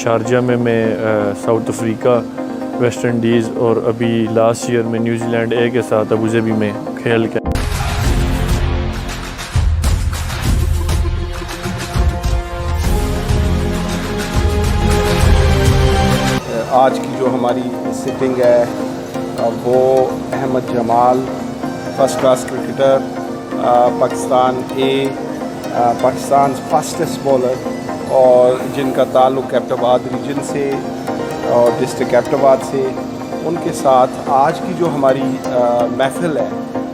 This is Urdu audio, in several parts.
شارجہ میں ساؤتھ افریقہ، ویسٹ انڈیز اور ابھی لاسٹ ایئر میں نیوزی لینڈ اے کے ساتھ ابوظہبی میں کھیل کے آج کی جو ہماری سٹنگ ہے وہ احمد جمال فرسٹ کلاس کرکٹر، پاکستان اے، پاکستان فاسٹسٹ بولر، اور جن کا تعلق ایبٹ آباد ریجن سے اور ڈسٹرکٹ ایبٹ آباد سے، ان کے ساتھ آج کی جو ہماری محفل ہے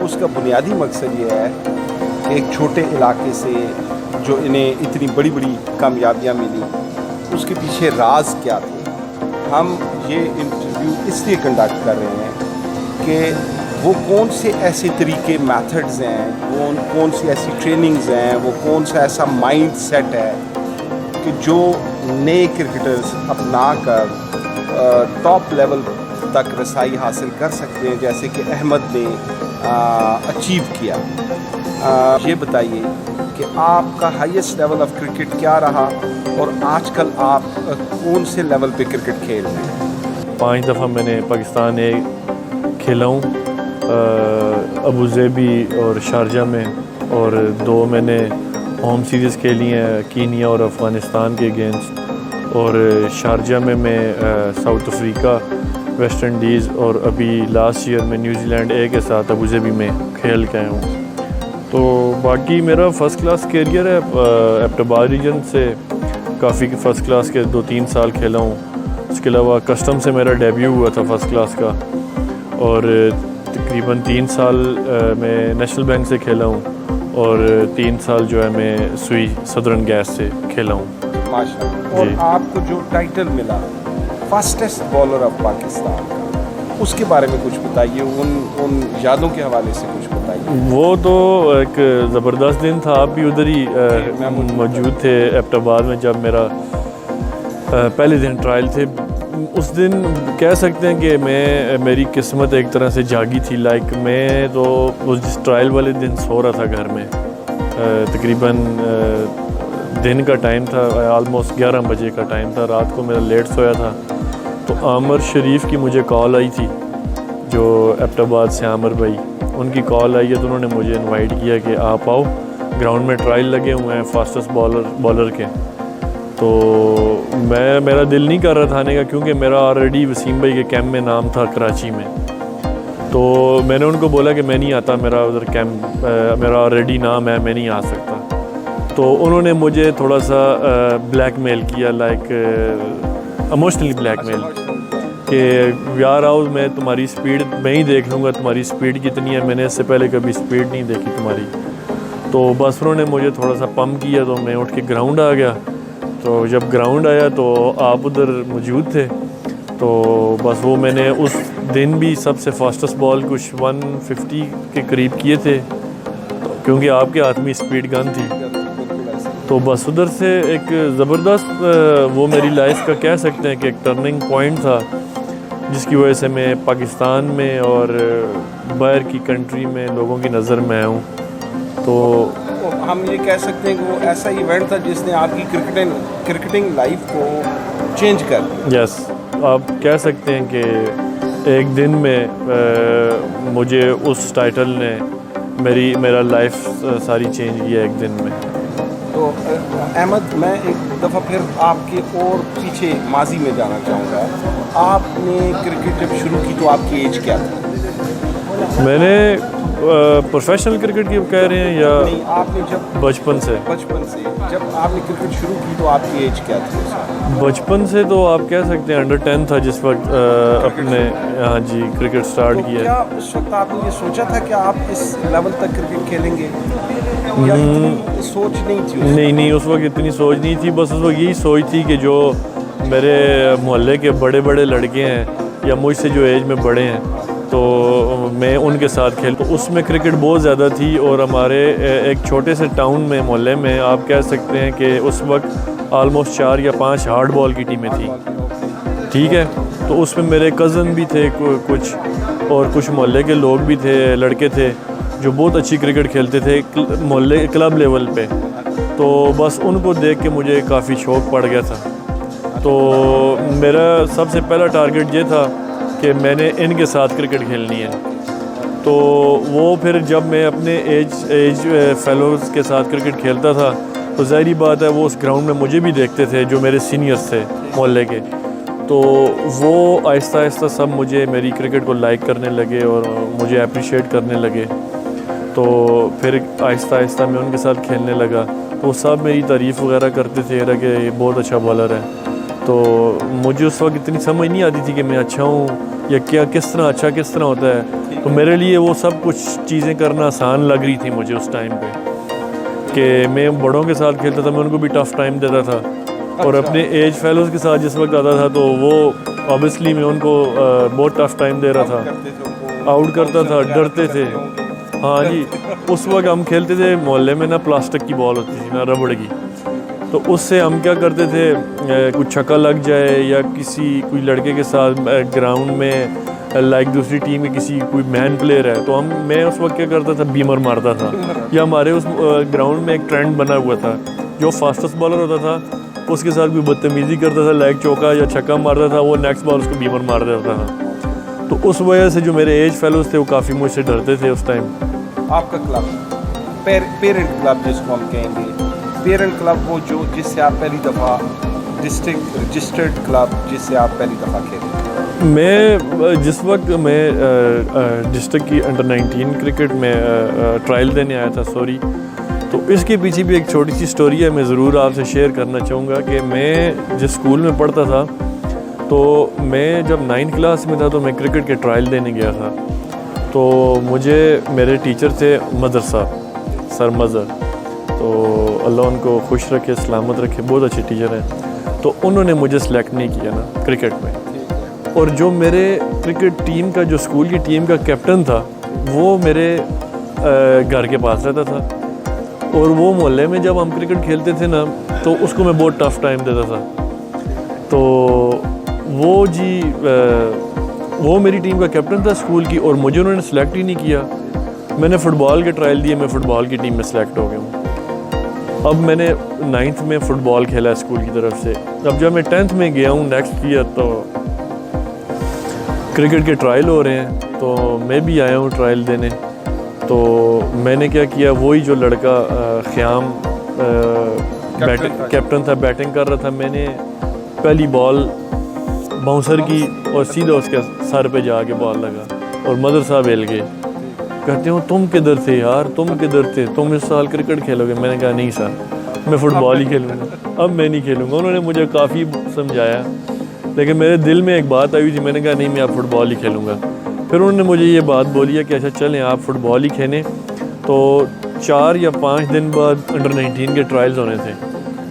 اس کا بنیادی مقصد یہ ہے کہ ایک چھوٹے علاقے سے جو انہیں اتنی بڑی بڑی کامیابیاں ملی اس کے پیچھے راز کیا تھے۔ ہم یہ انٹرویو اس لیے کنڈکٹ کر رہے ہیں کہ وہ کون سے ایسے طریقے میتھڈز ہیں، کون سی ایسی ٹریننگز ہیں، وہ کون سا ایسا مائنڈ سیٹ ہے کہ جو نئے کرکٹرز اپنا کر ٹاپ لیول تک رسائی حاصل کر سکتے ہیں، جیسے کہ احمد نے اچیو کیا۔ یہ بتائیے کہ آپ کا ہائیسٹ لیول آف کرکٹ کیا رہا اور آج کل آپ کون سے لیول پہ کرکٹ کھیل رہے ہیں؟ 5 دفعہ میں نے پاکستان اے کھیلا ہوں، ابوظہبی اور شارجہ میں، اور 2 میں نے ہوم سیریز کھیلی ہیں کینیا اور افغانستان کے اگینسٹ، اور شارجہ میں ساؤتھ افریقہ، ویسٹ انڈیز اور ابھی لاسٹ ایئر میں نیوزی لینڈ اے کے ساتھ ابوظہبی میں کھیل کے آیا ہوں۔ تو باقی میرا فرسٹ کلاس کیریئر ہے، ایبٹ آباد ریجن سے کافی فرسٹ کلاس کے 2-3 سال کھیلا ہوں۔ اس کے علاوہ کسٹم سے میرا ڈیبیو ہوا تھا فرسٹ کلاس کا، اور تقریباً 3 سال میں نیشنل بینک سے کھیلا ہوں، اور 3 سال جو ہے میں سوئی سدرن گیس سے کھیلا ہوں۔ ماشاءاللہ۔ اور آپ کو جو ٹائٹل ملا فاسٹسٹ بالر آف پاکستان، اس کے بارے میں کچھ بتائیے، ان یادوں کے حوالے سے کچھ بتائیے۔ وہ تو ایک زبردست دن تھا، آپ بھی ادھر ہی موجود تھے ایبٹ آباد میں جب میرا پہلے دن ٹرائل تھے۔ اس دن کہہ سکتے ہیں کہ میری قسمت ایک طرح سے جاگی تھی، لائک میں تو اس ٹرائل والے دن سو رہا تھا گھر میں، تقریباً دن کا ٹائم تھا، آلموسٹ 11 بجے کا ٹائم تھا، رات کو میرا لیٹ سویا تھا۔ تو عامر شریف کی مجھے کال آئی تھی، جو ایبٹ آباد سے عامر بھائی، ان کی کال آئی ہے تو انہوں نے مجھے انوائٹ کیا کہ آپ آؤ، گراؤنڈ میں ٹرائل لگے ہوئے ہیں فاسٹسٹ بالر کے۔ تو میرا دل نہیں کر رہا تھا آنے کا، کیونکہ میرا آلریڈی وسیم بھائی کے کیمپ میں نام تھا کراچی میں۔ تو میں نے ان کو بولا کہ میں نہیں آتا، میرا ادھر کیمپ میرا آلریڈی نام ہے، میں نہیں آ سکتا۔ تو انہوں نے مجھے تھوڑا سا بلیک میل کیا، لائک ایموشنلی بلیک میل، کہ یار آؤ، میں تمہاری سپیڈ میں ہی دیکھ لوں گا، تمہاری سپیڈ کتنی ہے، میں نے اس سے پہلے کبھی سپیڈ نہیں دیکھی تمہاری۔ تو بس انہوں نے مجھے تھوڑا سا پمپ کیا، تو میں اٹھ کے گراؤنڈ آ گیا۔ تو جب گراؤنڈ آیا تو آپ ادھر موجود تھے، تو بس وہ میں نے اس دن بھی سب سے فاسٹسٹ بال کچھ 150 کے قریب کیے تھے، کیونکہ آپ کے ہاتھ میں اسپیڈ گن تھی۔ تو بس ادھر سے ایک زبردست وہ میری لائف کا کہہ سکتے ہیں کہ ایک ٹرننگ پوائنٹ تھا، جس کی وجہ سے میں پاکستان میں اور باہر کی کنٹری میں لوگوں کی نظر میں آیا ہوں۔ تو ہم یہ کہہ سکتے ہیں کہ وہ ایسا ایونٹ تھا جس نے آپ کی کرکٹنگ لائف کو چینج کر دیا۔ یس، آپ کہہ سکتے ہیں کہ ایک دن میں مجھے اس ٹائٹل نے میرا لائف ساری چینج کیا ایک دن میں۔ تو احمد، میں ایک دفعہ پھر آپ کے اور پیچھے ماضی میں جانا چاہوں گا۔ آپ نے کرکٹ جب شروع کی تو آپ کی ایج کیا تھی؟ میں نے پروفیشنل کرکٹ کی کہہ رہے ہیں یا نہیں، آپ نے جب بچپن سے جب آپ نے کرکٹ شروع کی تو آپ کی ایج کیا تھی؟ بچپن سے تو آپ کہہ سکتے ہیں انڈر 10 تھا جس وقت اپنے ہاں جی کرکٹ سٹارٹ کیا۔ کیا اس وقت آپ نے یہ سوچا تھا کہ آپ اس لیول تک کرکٹ کھیلیں گے، یا اتنی سوچ نہیں تھی؟ نہیں، اس وقت اتنی سوچ نہیں تھی، بس اس وقت یہی سوچ تھی کہ جو میرے محلے کے بڑے بڑے لڑکے ہیں یا مجھ سے جو ایج میں بڑے ہیں تو میں ان کے ساتھ کھیل، تو اس میں کرکٹ بہت زیادہ تھی۔ اور ہمارے ایک چھوٹے سے ٹاؤن میں محلے میں آپ کہہ سکتے ہیں کہ اس وقت آلموسٹ 4 یا 5 ہارڈ بال کی ٹیمیں تھیں، ٹھیک ہے۔ تو اس میں میرے کزن بھی تھے کچھ، اور کچھ محلے کے لوگ بھی تھے، لڑکے تھے جو بہت اچھی کرکٹ کھیلتے تھے محلے کلب لیول پہ۔ تو بس ان کو دیکھ کے مجھے کافی شوق پڑ گیا تھا۔ تو میرا سب سے پہلا ٹارگیٹ یہ تھا کہ میں نے ان کے ساتھ کرکٹ کھیلنی ہے. تو وہ پھر جب میں اپنے ایج فیلوز کے ساتھ کرکٹ کھیلتا تھا تو ظاہری بات ہے وہ اس گراؤنڈ میں مجھے بھی دیکھتے تھے جو میرے سینئرز تھے محلے کے. تو وہ آہستہ آہستہ سب مجھے میری کرکٹ کو لائک کرنے لگے اور مجھے اپریشیٹ کرنے لگے. تو پھر آہستہ آہستہ میں ان کے ساتھ کھیلنے لگا تو وہ سب میری تعریف وغیرہ کرتے تھے کہ یہ بہت اچھا بالر ہے. تو مجھے اس وقت اتنی سمجھ نہیں آتی تھی کہ میں اچھا ہوں یا کیا کس طرح اچھا کس طرح ہوتا ہے. تو میرے لیے وہ سب کچھ چیزیں کرنا آسان لگ رہی تھی مجھے اس ٹائم پہ کہ میں بڑوں کے ساتھ کھیلتا تھا, میں ان کو بھی ٹف ٹائم دیتا تھا. اور اپنے ایج فیلوز کے ساتھ جس وقت آتا تھا تو وہ اوبیسلی میں ان کو بہت ٹف ٹائم دے رہا تھا, آؤٹ کرتا تھا, ڈرتے تھے. ہاں جی, اس وقت ہم کھیلتے تھے محلے میں نا پلاسٹک کی بال ہوتی تھی نا ربڑ کی, تو اس سے ہم کیا کرتے تھے کوئی چھکا لگ جائے یا کوئی لڑکے کے ساتھ گراؤنڈ میں لائک دوسری ٹیم میں کوئی مین پلیئر ہے تو میں اس وقت کیا کرتا تھا بیمر مارتا تھا. یا ہمارے اس گراؤنڈ میں ایک ٹرینڈ بنا ہوا تھا, جو فاسٹسٹ بالر ہوتا تھا اس کے ساتھ کوئی بدتمیزی کرتا تھا, لائک چوکا یا چھکا مارتا تھا, وہ نیکسٹ بال اس کو بیمر مار دیتا تھا. تو اس وجہ سے جو میرے ایج فیلوز تھے وہ کافی مجھ سے ڈرتے تھے اس ٹائم. آپ کا کلب پیرنٹ کلب جس کو ہم کہیں گے, پیرنٹ کلب وہ جس سے آپ پہلی دفعہ ڈسٹرکٹ رجسٹرڈ کلب جس سے آپ پہلی دفعہ کھیلے. میں جس وقت میں ڈسٹرکٹ کی انڈر 19 کرکٹ میں ٹرائل دینے آیا تھا تو اس کے پیچھے بھی ایک چھوٹی سی سٹوری ہے, میں ضرور آپ سے شیئر کرنا چاہوں گا. کہ میں جس اسکول میں پڑھتا تھا تو میں جب 9th کلاس میں تھا تو میں کرکٹ کے ٹرائل دینے گیا تھا. تو مجھے میرے ٹیچر تھے مظہر صاحب, سر مظہر, تو اللہ ان کو خوش رکھے سلامت رکھے, بہت اچھے ٹیچر ہیں. تو انہوں نے مجھے سلیکٹ نہیں کیا نا کرکٹ میں, اور جو میرے کرکٹ ٹیم کا جو اسکول کی ٹیم کا کیپٹن تھا وہ میرے گھر کے پاس رہتا تھا. اور وہ محلے میں جب ہم کرکٹ کھیلتے تھے نا تو اس کو میں بہت ٹف ٹائم دیتا تھا. تو وہ میری ٹیم کا کیپٹن تھا اسکول کی, اور مجھے انہوں نے سلیکٹ ہی نہیں کیا. میں نے فٹ بال کے ٹرائل دیے, میں فٹ بال کی ٹیم میں سلیکٹ ہو گیا ہوں. اب میں نے 9th میں فٹ بال کھیلا اسکول کی طرف سے. اب جب میں 10th میں گیا ہوں نیکسٹ ایئر تو کرکٹ کے ٹرائل ہو رہے ہیں, تو میں بھی آیا ہوں ٹرائل دینے. تو میں نے کیا کیا, وہی جو لڑکا خیام کیپٹن تھا بیٹنگ کر رہا تھا, میں نے پہلی بال باؤنسر کی اور سیدھا اس کے سر پہ جا کے بال لگا اور مظہر صاحب ہل گئے. کہتے ہوں تم کدھر تھے یار, تم کدھر تھے, تم اس سال کرکٹ کھیلو گے؟ میں نے کہا نہیں سر, میں فٹ بال ہی کھیلوں گا, اب میں نہیں کھیلوں گا. انہوں نے مجھے کافی سمجھایا لیکن میرے دل میں ایک بات آئی تھی, میں نے کہا نہیں میں اب فٹ بال ہی کھیلوں گا. پھر انہوں نے مجھے یہ بات بولی ہے کہ اچھا چلیں آپ فٹ بال ہی کھیلیں. تو 4 یا 5 دن بعد انڈر 19 کے ٹرائلز ہونے تھے,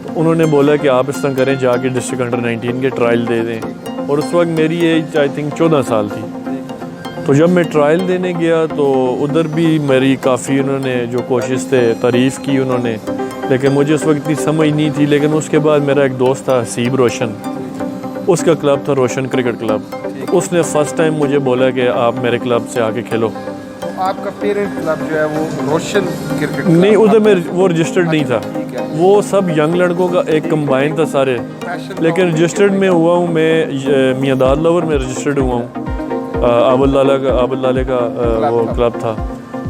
تو انہوں نے بولا کہ آپ اس طرح کریں جا کے ڈسٹرکٹ انڈر 19 کے ٹرائل دے دیں. اور اس وقت میری ایج آئی تھنک 14 سال تھی. تو جب میں ٹرائل دینے گیا تو ادھر بھی میری کافی انہوں نے جو کوشش تھے تعریف کی انہوں نے, لیکن مجھے اس وقت اتنی سمجھ نہیں تھی. لیکن اس کے بعد میرا ایک دوست تھا حسیب روشن, اس کا کلب تھا روشن کرکٹ کلب. اس نے فرسٹ ٹائم مجھے بولا کہ آپ میرے کلب سے آ کے کھیلو. آپ کا پیرنٹ کلب جو ہے وہ روشن کرکٹ نہیں, ادھر میں وہ رجسٹرڈ نہیں تھا, وہ سب ینگ لڑکوں کا ایک کمبائن تھا سارے. لیکن رجسٹرڈ میں ہوا ہوں میں میاں داد لاور میں رجسٹرڈ ہوا ہوں. آبد لالے کا وہ کلب تھا.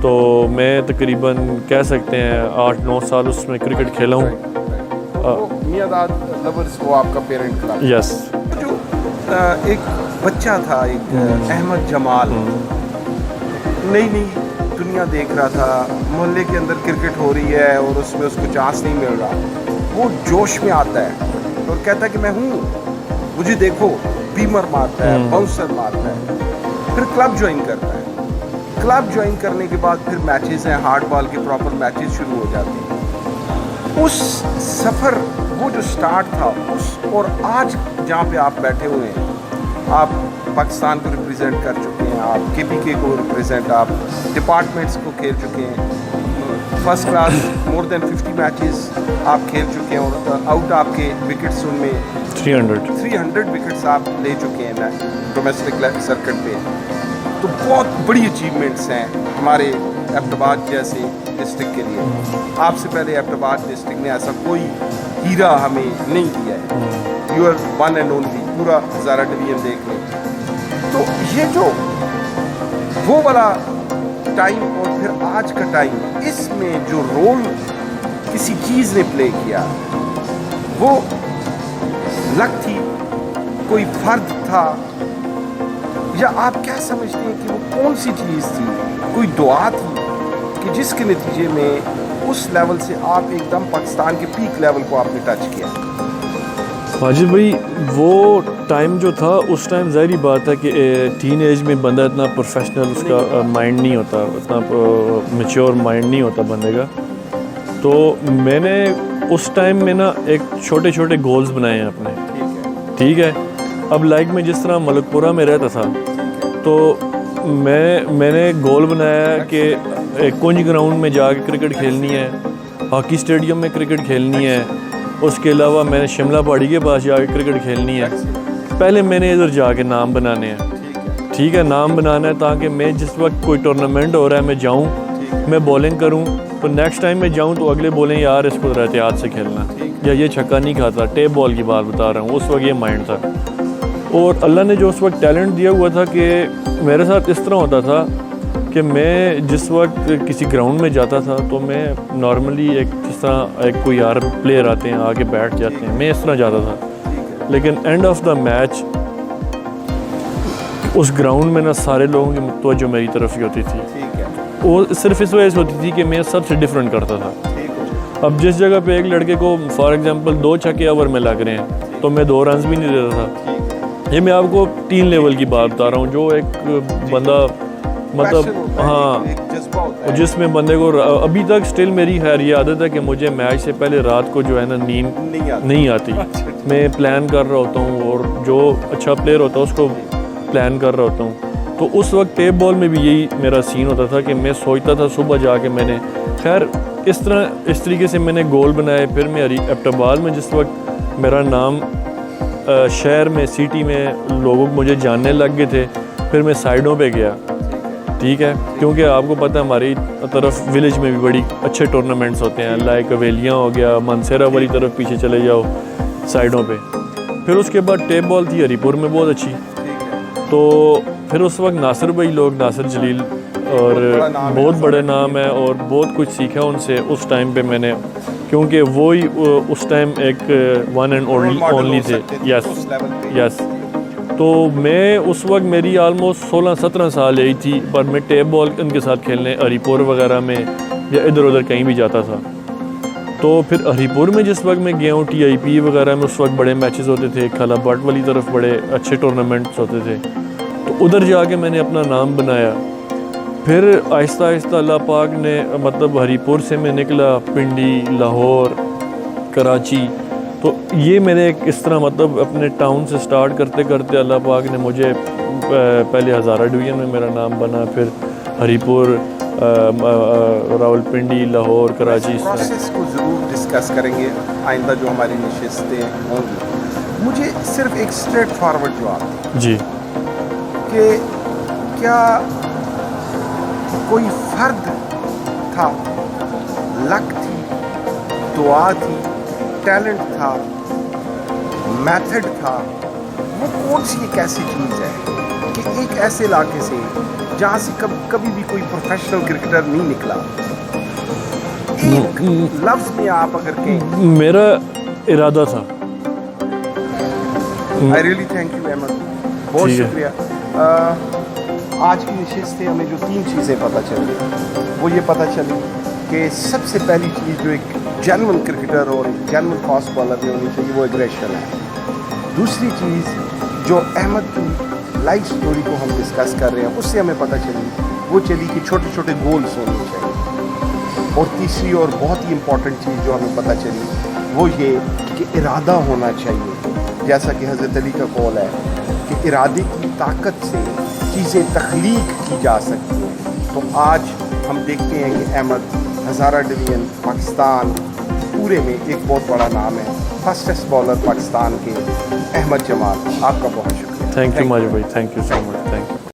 تو میں تقریباً کہہ سکتے ہیں 8-9 سال اس میں کرکٹ کھیلا ہوں. میاں داد لورز وہ آپ کا پیرنٹ کلب. یس. جو ایک بچہ تھا ایک احمد جمال, نئی دنیا دیکھ رہا تھا, محلے کے اندر کرکٹ ہو رہی ہے اور اس میں اس کو چانس نہیں مل رہا, وہ جوش میں آتا ہے اور کہتا ہے کہ میں ہوں, مجھے دیکھو, بیمر مارتا ہے, باؤنسر مارتا ہے. پھر کلب جوائن کرتا ہے. کلب جوائن کرنے کے بعد پھر میچز ہیں, ہارڈ بال کے پراپر میچز شروع ہو جاتے ہیں. اس سفر وہ جو سٹارٹ تھا اس اور آج جہاں پہ آپ بیٹھے ہوئے ہیں, آپ پاکستان کو ریپرزینٹ کر چکے ہیں, آپ KPK کو ریپرزینٹ, آپ ڈپارٹمنٹس کو کھیل چکے ہیں, فرسٹ کلاس مور دین 50 میچز آپ کھیل چکے ہیں, اور آؤٹ آپ کے وکٹس ان میں 300 وکٹس آپ لے چکے ہیں ڈومیسٹک سرکٹ پہ. تو بہت بڑی اچیومنٹس ہیں ہمارے ایبٹ آباد جیسے ڈسٹرکٹ کے لیے. آپ سے پہلے ایبٹ آباد ڈسٹرکٹ نے ایسا کوئی ہیرا ہمیں نہیں دیا ہے. You are one and only, پورا ہزارہ ڈویژن دیکھ لیں. تو یہ جو وہ والا ٹائم اور پھر آج کا ٹائم, اس میں جو رول کسی چیز نے پلے کیا, وہ لک تھی, کوئی فرد تھا, یا آپ کیا سمجھتے ہیں کہ وہ کون سی چیز تھی, کوئی دعا تھی کہ جس کے نتیجے میں اس لیول سے آپ ایک دم پاکستان کے پیک لیول کو آپ نے ٹچ کیا؟ واجد بھائی وہ ٹائم جو تھا اس ٹائم ظاہری بات ہے کہ ٹین ایج میں بندہ اتنا پروفیشنل اس کا مائنڈ نہیں ہوتا, اتنا میچور مائنڈ نہیں ہوتا بندے کا. تو میں نے اس ٹائم میں نا ایک چھوٹے چھوٹے گولز بنائے ہیں اپنے, ٹھیک ہے. اب لائک میں جس طرح ملک پورہ میں رہتا تھا تو میں نے گول بنایا کہ کنج گراؤنڈ میں جا کے کرکٹ کھیلنی ہے, ہاکی اسٹیڈیم میں کرکٹ کھیلنی ہے, اس کے علاوہ میں نے شملہ پہاڑی کے پاس جا کے کرکٹ کھیلنی ہے. پہلے میں نے ادھر جا کے نام بنانے ہیں, ٹھیک ہے, نام بنانا ہے تاکہ میں جس وقت کوئی ٹورنامنٹ ہو رہا ہے میں جاؤں, میں بولنگ کروں تو نیکسٹ ٹائم میں جاؤں تو اگلے بولیں یار اس کو احتیاط سے کھیلنا, یا یہ چھکا نہیں کھاتا. ٹیپ بال کی بات بتا رہا ہوں, اس وقت یہ مائنڈ تھا. اور اللہ نے جو اس وقت ٹیلنٹ دیا ہوا تھا کہ میرے ساتھ اس طرح ہوتا تھا کہ میں جس وقت کسی گراؤنڈ میں جاتا تھا تو میں نارملی ایک جس طرح ایک کوئی یار پلیئر آتے ہیں آگے بیٹھ جاتے ہیں, میں اس طرح جاتا تھا. لیکن اینڈ آف دا میچ اس گراؤنڈ میں نا سارے لوگوں کی توجہ میری طرف ہی ہوتی تھی. وہ صرف اس وجہ سے ہوتی تھی کہ میں سب سے ڈفرینٹ کرتا تھا. اب جس جگہ پہ ایک لڑکے کو فار ایگزامپل 2 چھکے اوور میں لگ رہے ہیں تو میں 2 رنز بھی نہیں دیتا تھا. یہ میں آپ کو 3 لیول کی بات بتا رہا ہوں, جو ایک بندہ مطلب ہاں جس میں بندے کو ابھی تک سٹل میری خیر یہ عادت ہے کہ مجھے میچ سے پہلے رات کو جو ہے نا نیند نہیں آتی. میں پلان کر رہا ہوتا ہوں اور جو اچھا پلیئر ہوتا ہے اس کو پلان کر رہا ہوتا ہوں. تو اس وقت ٹیپ بال میں بھی یہی میرا سین ہوتا تھا کہ میں سوچتا تھا صبح جا کے میں نے خیر اس طریقے سے میں نے گول بنائے. پھر میں ایبٹ آباد میں جس وقت میرا نام شہر میں سٹی میں لوگوں مجھے جاننے لگ گئے تھے, پھر میں سائڈوں پہ گیا, ٹھیک ہے, کیونکہ آپ کو پتہ ہے ہماری طرف ولیج میں بھی بڑی اچھے ٹورنامنٹس ہوتے ہیں, لائک ویلیاں ہو گیا, منسیرا والی طرف پیچھے چلے جاؤ سائڈوں پہ. پھر اس کے بعد ٹیپ بال تھی ہری پور میں بہت اچھی. تو پھر اس وقت ناصر بھائی لوگ, ناصر جلیل, اور بہت بڑے نام ہے اور بہت کچھ سیکھا ان سے اس ٹائم پہ میں نے, کیونکہ وہی اس ٹائم ایک ون اینڈ اونلی تھے. یس تو میں اس وقت میری آلموسٹ 16-17 سال یہی تھی, پر میں ٹیپ بال ان کے ساتھ کھیلنے ہری پور وغیرہ میں یا ادھر ادھر کہیں بھی جاتا تھا. تو پھر ہری پور میں جس وقت میں گیا ہوں TIP وغیرہ میں اس وقت بڑے میچز ہوتے تھے, کھلا بٹ والی طرف بڑے اچھے ٹورنامنٹس ہوتے تھے, تو ادھر جا کے میں نے اپنا نام بنایا. پھر آہستہ آہستہ اللہ پاک نے مطلب ہری پور سے میں نکلا پنڈی, لاہور, کراچی, تو یہ میرے ایک اس طرح مطلب اپنے ٹاؤن سے سٹارٹ کرتے کرتے اللہ پاک نے مجھے پہلے ہزارہ ڈویژن میں میرا نام بنا, پھر ہری پور, راولپنڈی, لاہور, کراچی. پروسیس کو ضرور ڈسکس کریں گے آئندہ جو ہماری نشستیں ہوں گی. مجھے صرف ایک اسٹریٹ فارورڈ جواب جی کہ کیا کوئی فرد تھا, لک تھی, دعا تھی, ٹیلنٹ تھا, میتھڈ تھا, وہ کون سی ایک ایسی چیز ہے کہ ایک ایسے علاقے سے جہاں سے کبھی بھی کوئی پروفیشنل کرکٹر نہیں نکلا, ایک لفظ میں آپ اگر کہیں؟ میرا ارادہ تھا. I really thank you Ahmed, بہت شکریہ. آج کی نشست سے ہمیں جو 3 چیزیں پتہ چلی, وہ یہ پتہ چلی کہ سب سے پہلی چیز جو ایک جینون کرکٹر اور ایک جینون فاسٹ بالر میں ہونی چاہیے وہ ایگریشن ہے. دوسری چیز جو احمد کی لائف سٹوری کو ہم ڈسکس کر رہے ہیں اس سے ہمیں پتہ چلی, وہ چلی کہ چھوٹے چھوٹے گولز ہونے چاہیے. اور تیسری اور بہت ہی امپورٹنٹ چیز جو ہمیں پتہ چلی وہ یہ کہ ارادہ ہونا چاہیے, جیسا کہ حضرت علی کا قول ہے کہ ارادے کی طاقت سے چیزیں تخلیق کی جا سکتی ہیں. تو آج ہم دیکھتے ہیں کہ احمد ہزارہ ڈویژن پاکستان پورے میں ایک بہت بڑا نام ہے, فاسٹسٹ بالر پاکستان کے احمد جمال. آپ کا بہت شکریہ. تھینک یو ماجد بھائی, thank you so much, thank you.